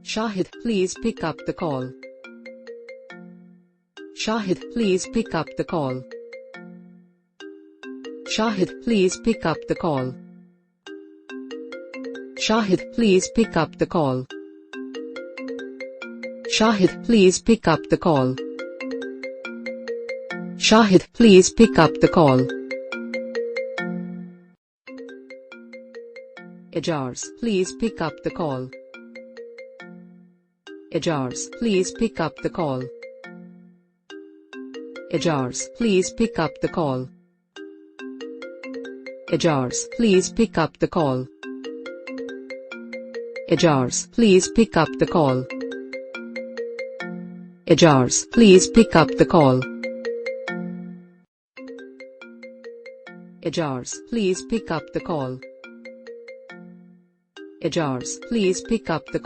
Shahid, please pick up the call. Shahid, please pick up the call. Shahid, please pick up the call. Shahid, please pick up the call. Shahid, please pick up the call. Shahid, please pick up the call. Ijaz, please pick up the call. Ijaz, please pick up the call. Ijaz, please pick up the call. Ijaz, please pick up the call. Ijaz, please pick up the call. Ijaz, please pick up the call. Ijaz, please pick up the call. Ijaz, please pick up the call.